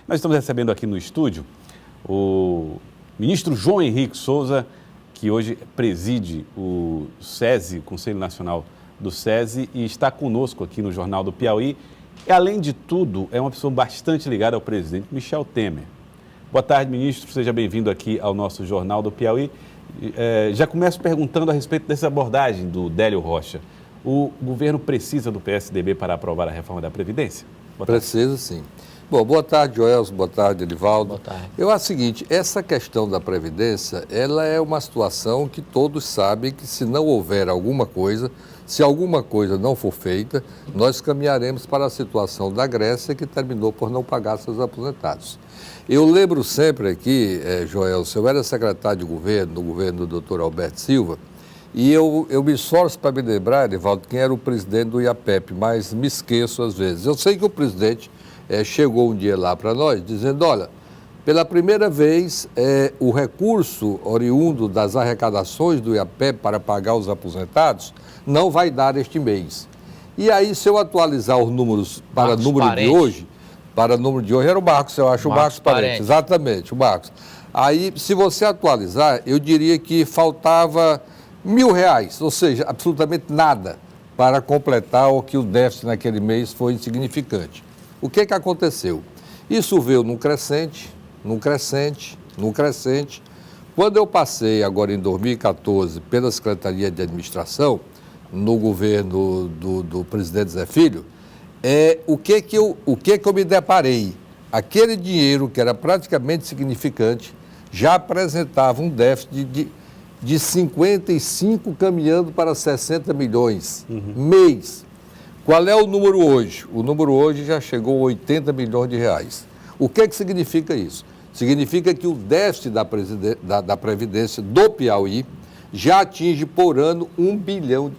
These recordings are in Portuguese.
Nós estamos recebendo aqui no estúdio o ministro João Henrique Souza, que hoje preside o SESI, o Conselho Nacional do SESI, e está conosco aqui no Jornal do Piauí. E, além de tudo, é uma pessoa bastante ligada ao presidente Michel Temer. Boa tarde, ministro. Seja bem-vindo aqui ao nosso Jornal do Piauí. Já começo perguntando a respeito dessa abordagem do Délio Rocha. O governo precisa do PSDB para aprovar a reforma da Previdência? Precisa, sim. Bom, boa tarde, Joelson, boa tarde, Edivaldo. Boa tarde. Eu acho o seguinte, essa questão da Previdência, ela é uma situação que todos sabem que se não houver alguma coisa, se alguma coisa não for feita, nós caminharemos para a situação da Grécia, que terminou por não pagar seus aposentados. Eu lembro sempre aqui, Joelson, eu era secretário de governo, no governo do Dr. Alberto Silva, e eu me esforço para me lembrar, Edivaldo, quem era o presidente do IAPEP, mas me esqueço às vezes. Eu sei que o presidente chegou um dia lá para nós dizendo, olha, pela primeira vez o recurso oriundo das arrecadações do IAPEP para pagar os aposentados não vai dar este mês. E aí, se eu atualizar os números para o número de hoje, era o Marcos, eu acho, o Marcos Parente. Exatamente, o Marcos. Aí, se você atualizar, eu diria que faltava R$1.000, ou seja, absolutamente nada para completar o que o déficit naquele mês foi insignificante. O que aconteceu? Isso veio num crescente. Quando eu passei agora em 2014 pela Secretaria de Administração, no governo do presidente Zé Filho, o que eu me deparei? Aquele dinheiro que era praticamente significante já apresentava um déficit de 55 caminhando para 60 milhões mês. Qual é o número hoje? O número hoje já chegou a 80 milhões de reais. O que significa isso? Significa que o déficit da Previdência do Piauí já atinge por ano R$1 bilhão.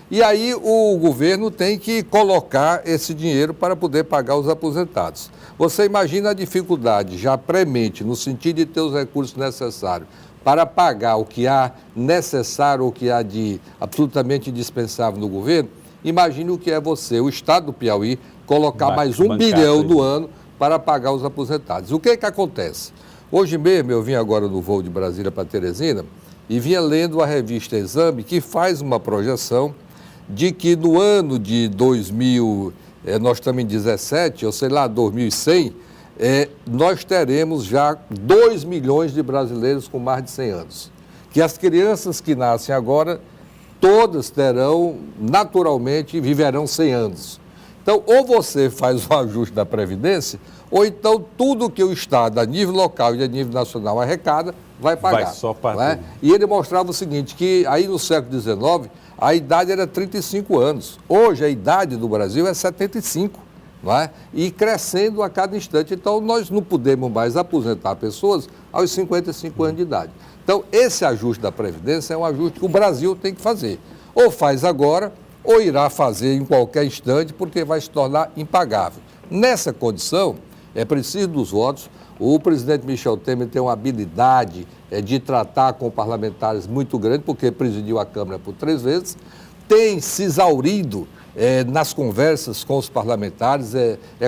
E aí o governo tem que colocar esse dinheiro para poder pagar os aposentados. Você imagina a dificuldade já premente, no sentido de ter os recursos necessários para pagar o que há necessário, o que há de absolutamente indispensável no governo. Imagine o que é você, o Estado do Piauí, colocar mais R$1 bilhão no ano para pagar os aposentados. O que acontece? Hoje mesmo eu vim agora no voo de Brasília para Teresina e vinha lendo a revista Exame, que faz uma projeção de que no ano de 2000, nós estamos em 17, ou sei lá, 2100, nós teremos já 2 milhões de brasileiros com mais de 100 anos. Que as crianças que nascem agora, todas terão, naturalmente, viverão 100 anos. Então, ou você faz o ajuste da Previdência, ou então tudo que o Estado, a nível local e a nível nacional, arrecada, vai pagar. Vai só para E ele mostrava o seguinte, que aí no século XIX, a idade era 35 anos. Hoje, a idade do Brasil é 75, não é? E crescendo a cada instante. Então, nós não podemos mais aposentar pessoas aos 55 anos de idade. Então, esse ajuste da Previdência é um ajuste que o Brasil tem que fazer. Ou faz agora, ou irá fazer em qualquer instante, porque vai se tornar impagável. Nessa condição, é preciso dos votos. O presidente Michel Temer tem uma habilidade de tratar com parlamentares muito grande, porque presidiu a Câmara por 3 vezes, tem se exaurido nas conversas com os parlamentares,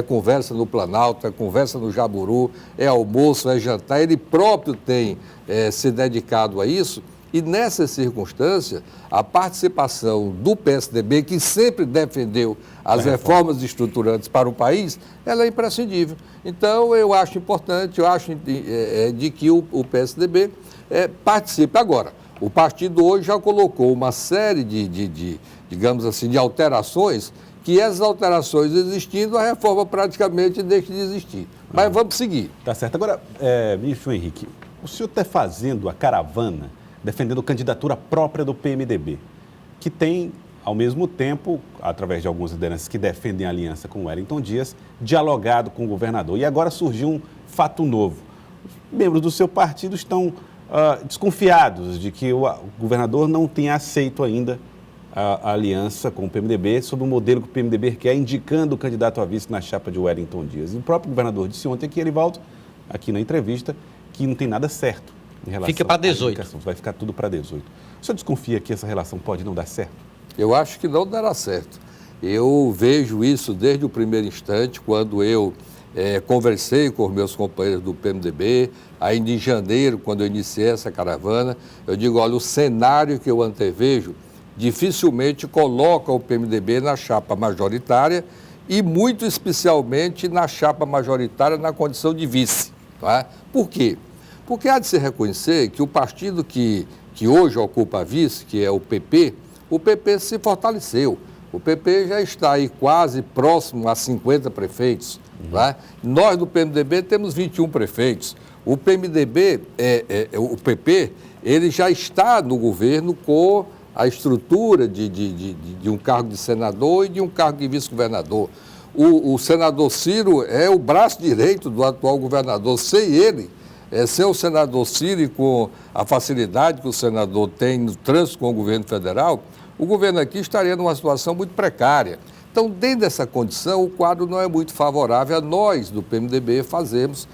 conversa no Planalto, conversa no Jaburu, almoço, jantar, ele próprio tem se dedicado a isso. E nessa circunstância, a participação do PSDB, que sempre defendeu as reformas estruturantes para o país, ela é imprescindível. Então, eu acho importante, eu acho de que o PSDB participe. Agora, o partido hoje já colocou uma série digamos assim, de alterações, que essas alterações existindo, a reforma praticamente deixa de existir. Mas vamos seguir. Tá certo. Agora, ministro Henrique, o senhor está fazendo a caravana defendendo candidatura própria do PMDB, que tem, ao mesmo tempo, através de algumas lideranças que defendem a aliança com o Wellington Dias, dialogado com o governador. E agora surgiu um fato novo. Os membros do seu partido estão desconfiados de que o governador não tenha aceito ainda a aliança com o PMDB, sob o modelo que o PMDB quer, indicando o candidato a vice na chapa de Wellington Dias. E o próprio governador disse ontem que ele volta, aqui na entrevista, que não tem nada certo. Fica para 18. Vai ficar tudo para 18. O senhor desconfia que essa relação pode não dar certo? Eu acho que não dará certo. Eu vejo isso desde o primeiro instante, quando eu conversei com os meus companheiros do PMDB, ainda em janeiro, quando eu iniciei essa caravana, eu digo, olha, o cenário que eu antevejo dificilmente coloca o PMDB na chapa majoritária e muito especialmente na chapa majoritária na condição de vice. Tá? Por quê? Porque há de se reconhecer que o partido que hoje ocupa a vice, que é o PP se fortaleceu. O PP já está aí quase próximo a 50 prefeitos. Tá? Nós do PMDB temos 21 prefeitos. O PMDB, o PP, ele já está no governo com a estrutura de um cargo de senador e de um cargo de vice-governador. O senador Ciro é o braço direito do atual governador. Sem ele, sem o senador Ciro e com a facilidade que o senador tem no trânsito com o governo federal, o governo aqui estaria numa situação muito precária. Então, dentro dessa condição, o quadro não é muito favorável a nós, do PMDB, fazermos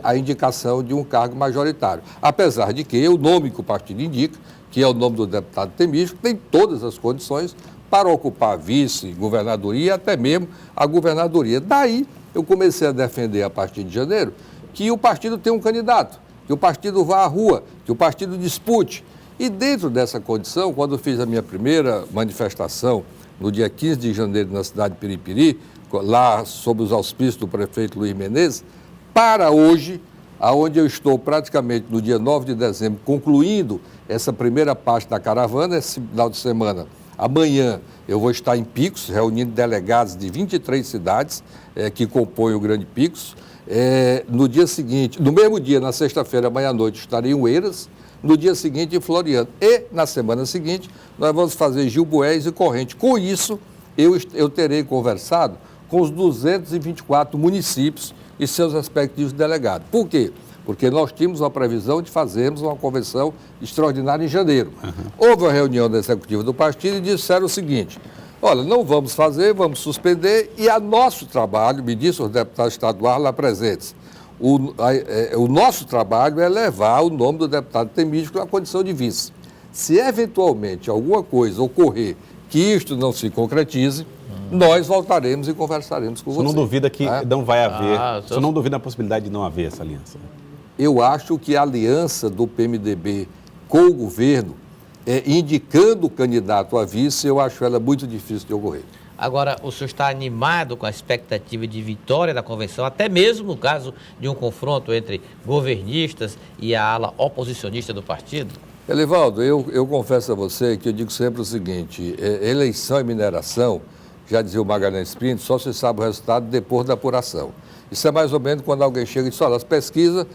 a indicação de um cargo majoritário. Apesar de que o nome que o partido indica, que é o nome do deputado Temístocles, tem todas as condições para ocupar a vice-governadoria e até mesmo a governadoria. Daí, eu comecei a defender, a partir de janeiro, que o partido tenha um candidato, que o partido vá à rua, que o partido dispute. E dentro dessa condição, quando eu fiz a minha primeira manifestação, no dia 15 de janeiro, na cidade de Piripiri, lá sob os auspícios do prefeito Luiz Menezes, para hoje, aonde eu estou praticamente no dia 9 de dezembro, concluindo essa primeira parte da caravana, esse final de semana. Amanhã eu vou estar em Picos, reunindo delegados de 23 cidades que compõem o Grande Picos. No dia seguinte, no mesmo dia, na sexta-feira, amanhã à noite, estarei em Oeiras. No dia seguinte, em Floriano. E, na semana seguinte, nós vamos fazer Gilboés e Corrente. Com isso, eu terei conversado com os 224 municípios e seus respectivos delegados. Por quê? Porque nós tínhamos uma previsão de fazermos uma convenção extraordinária em janeiro. Houve uma reunião da executiva do partido e disseram o seguinte, olha, não vamos fazer, vamos suspender e a nosso trabalho, me disse os deputados estaduais lá presentes, o nosso trabalho é levar o nome do deputado Temístocles à condição de vice. Se eventualmente alguma coisa ocorrer que isto não se concretize, nós voltaremos e conversaremos com vocês. Você não duvida que não vai haver, você não duvida a possibilidade de não haver essa aliança? Eu acho que a aliança do PMDB com o governo, indicando o candidato a vice, eu acho ela muito difícil de ocorrer. Agora, o senhor está animado com a expectativa de vitória da convenção, até mesmo no caso de um confronto entre governistas e a ala oposicionista do partido? Elivaldo, eu confesso a você que eu digo sempre o seguinte, eleição e mineração, já dizia o Magalhães Pinto, só se sabe o resultado depois da apuração. Isso é mais ou menos quando alguém chega e diz, olha, as pesquisas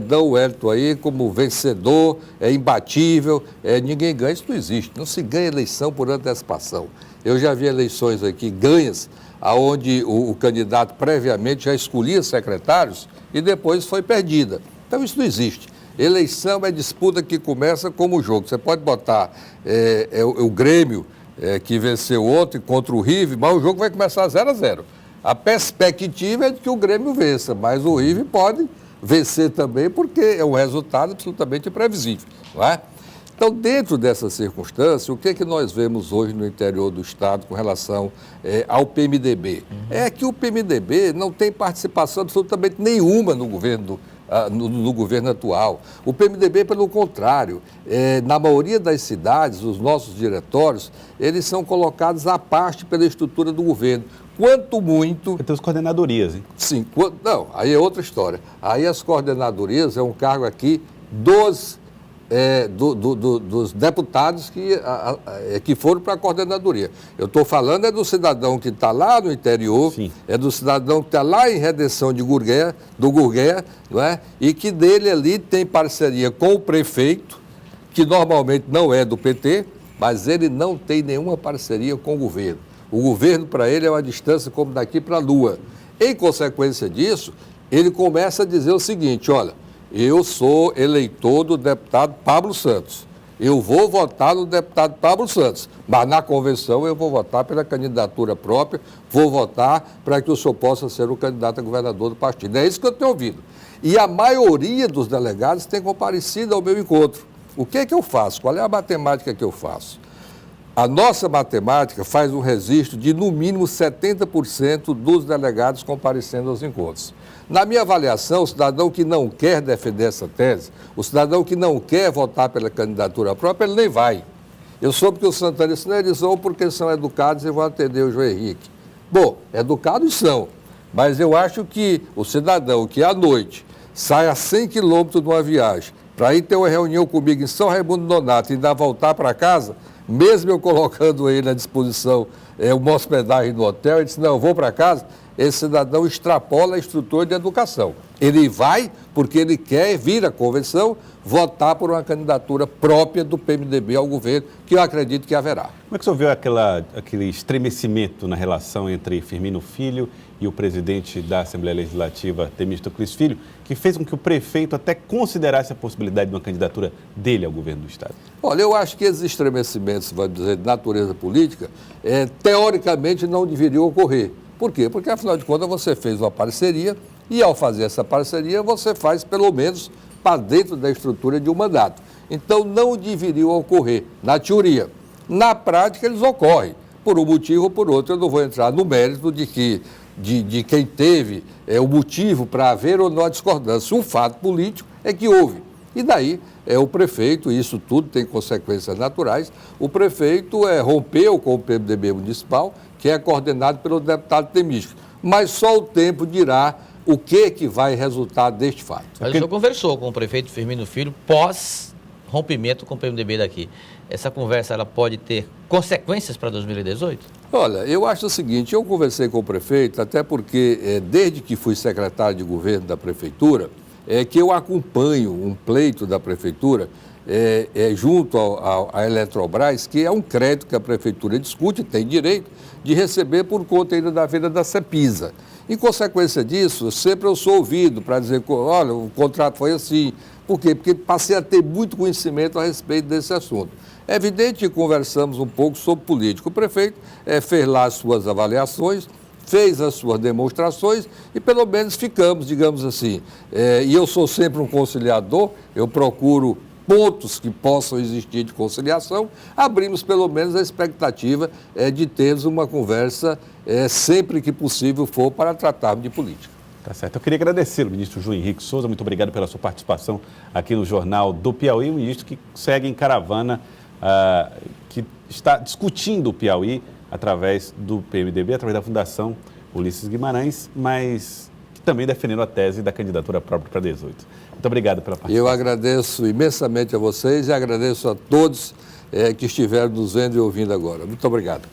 dão o Hélito aí como vencedor, é imbatível, ninguém ganha, isso não existe, não se ganha eleição por antecipação. Eu já vi eleições aqui ganhas, onde o candidato previamente já escolhia secretários e depois foi perdida. Então isso não existe. Eleição é disputa que começa como jogo. Você pode botar o Grêmio, que venceu ontem contra o River, mas o jogo vai começar 0-0. A perspectiva é de que o Grêmio vença, mas o River pode vencer também, porque é um resultado absolutamente imprevisível, não é? Então, dentro dessa circunstância, o que é que nós vemos hoje no interior do Estado com relação ao PMDB? É que o PMDB não tem participação absolutamente nenhuma no governo no governo atual. O PMDB, pelo contrário, na maioria das cidades, os nossos diretórios, eles são colocados à parte pela estrutura do governo. Quanto muito... Tem as coordenadorias, hein? Sim, não, aí é outra história. Aí as coordenadorias é um cargo aqui dos deputados que foram para a coordenadoria. Eu estou falando do cidadão que está lá no interior, sim, do cidadão que está lá em Redenção do Gurgueia, não é? E que dele ali tem parceria com o prefeito, que normalmente não é do PT, mas ele não tem nenhuma parceria com o governo. O governo, para ele, é uma distância como daqui para a Lua. Em consequência disso, ele começa a dizer o seguinte, olha, eu sou eleitor do deputado Pablo Santos. Eu vou votar no deputado Pablo Santos, mas na convenção eu vou votar pela candidatura própria, vou votar para que o senhor possa ser o candidato a governador do partido. É isso que eu tenho ouvido. E a maioria dos delegados tem comparecido ao meu encontro. O que é que eu faço? Qual é a matemática que eu faço? A nossa matemática faz um registro de, no mínimo, 70% dos delegados comparecendo aos encontros. Na minha avaliação, o cidadão que não quer defender essa tese, o cidadão que não quer votar pela candidatura própria, ele nem vai. Eu soube que o Santana disse, não, eles vão porque são educados e vão atender o João Henrique. Bom, educados são, mas eu acho que o cidadão que à noite sai a 100 quilômetros de uma viagem para ir ter uma reunião comigo em São Raimundo Nonato e ainda voltar para casa, mesmo eu colocando ele à disposição uma hospedagem no hotel, ele disse, não, eu vou para casa, esse cidadão extrapola a estrutura de educação. Ele vai porque ele quer vir à convenção votar por uma candidatura própria do PMDB ao governo, que eu acredito que haverá. Como é que o senhor viu aquele estremecimento na relação entre Firmino Filho e o presidente da Assembleia Legislativa, Temístocles Filho, que fez com que o prefeito até considerasse a possibilidade de uma candidatura dele ao governo do Estado? Olha, eu acho que esses estremecimentos, vamos dizer, de natureza política, teoricamente não deveriam ocorrer. Por quê? Porque, afinal de contas, você fez uma parceria e, ao fazer essa parceria, você faz, pelo menos, para dentro da estrutura de um mandato. Então, não deveriam ocorrer, na teoria. Na prática, eles ocorrem, por um motivo ou por outro. Eu não vou entrar no mérito de quem teve o motivo para haver ou não a discordância. O fato político é que houve. E daí, o prefeito, e isso tudo tem consequências naturais, o prefeito rompeu com o PMDB municipal, que é coordenado pelo deputado Temístocles. Mas só o tempo dirá o que vai resultar deste fato. Mas o senhor conversou com o prefeito Firmino Filho pós-rompimento com o PMDB daqui. Essa conversa ela pode ter consequências para 2018? Olha, eu acho o seguinte, eu conversei com o prefeito, até porque desde que fui secretário de governo da prefeitura, que eu acompanho um pleito da prefeitura junto à Eletrobras, que é um crédito que a prefeitura discute, tem direito de receber por conta ainda da venda da Cepisa. Em consequência disso, sempre eu sou ouvido para dizer, olha, o contrato foi assim. Por quê? Porque passei a ter muito conhecimento a respeito desse assunto. É evidente que conversamos um pouco sobre política. O prefeito fez lá as suas avaliações, fez as suas demonstrações e pelo menos ficamos, digamos assim. E eu sou sempre um conciliador, eu procuro pontos que possam existir de conciliação, abrimos pelo menos a expectativa de termos uma conversa sempre que possível for para tratarmos de política. Tá certo. Eu queria agradecer ao ministro João Henrique Souza, muito obrigado pela sua participação aqui no Jornal do Piauí, um ministro que segue em caravana, que está discutindo o Piauí através do PMDB, através da Fundação Ulisses Guimarães, mas que também defendendo a tese da candidatura própria para 18. Muito obrigado pela participação. Eu agradeço imensamente a vocês e agradeço a todos que estiveram nos vendo e ouvindo agora. Muito obrigado.